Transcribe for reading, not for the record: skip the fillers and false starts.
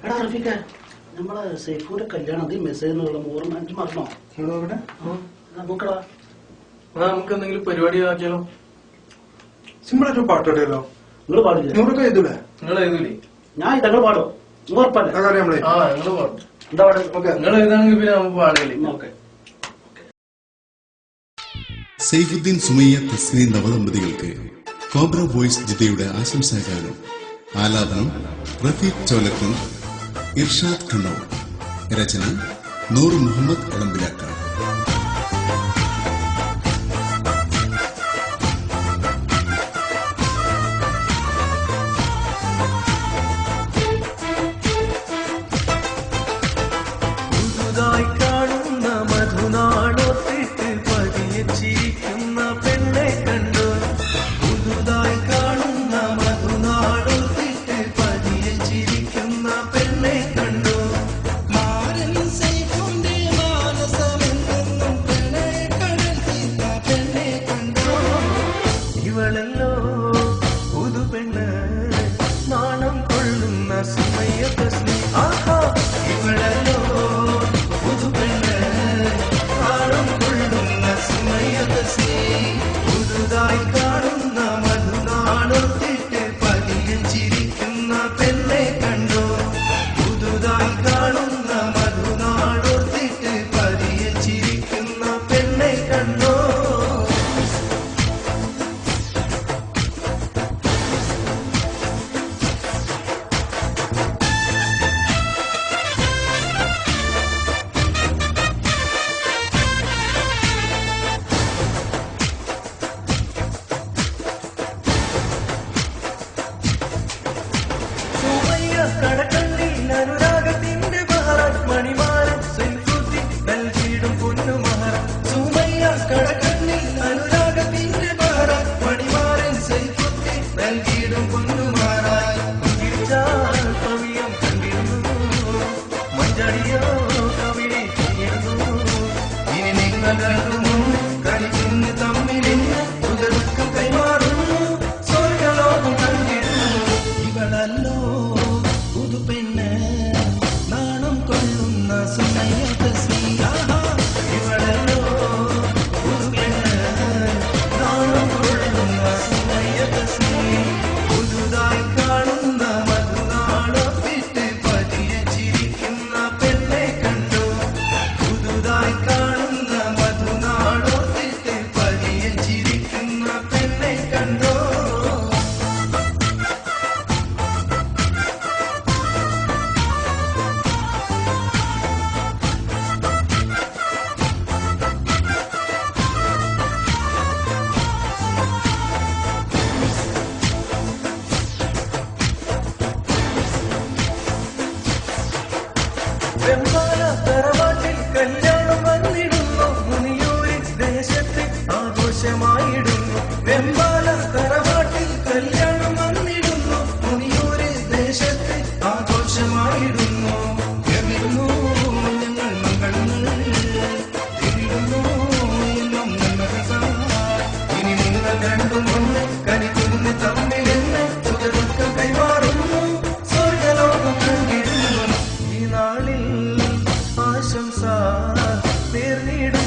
എടാ റഫീക്ക, നമ്മളെ സൈഫൂന്റെ കല്യാണത്തിൽ മെസ്സേജ് ഓർമ്മ മറന്നോ? നോക്കടാ, നമുക്ക് എന്തെങ്കിലും പരിപാടി ആക്കിയാലോ? സിമ്പിളായിട്ട് പാട്ടോടെയല്ലോ. നിങ്ങൾ പാടില്ല? നിങ്ങളൊക്കെ എഴുതൂലേ? നിങ്ങൾ എഴുതൂലേ? ഞാൻ ഇതങ്ങൾ പാടും. ഉറപ്പല്ലേ? ഞങ്ങള് പാടും. എന്താ പാടും? നിങ്ങൾ എഴുതാണെങ്കിൽ പിന്നെ നമുക്ക് പാടില്ലേ? ഓക്കെ. സൈഫുദ്ദീൻ സുമയ്യ തസ്നീം നവദമ്പതികൾക്ക് കോബ്ര വോയിസ് ജിദ്ദയുടെ ആശംസാഗാനം. ആലാപനം റഫീഖ് ചോലക്കുൻ, ഇർഷാദ് ഖണ്ണൂർ. രചന നൂർ മുഹമ്മദ് എളമ്പിലാക്ക. ആശംസ നേർന്നിടും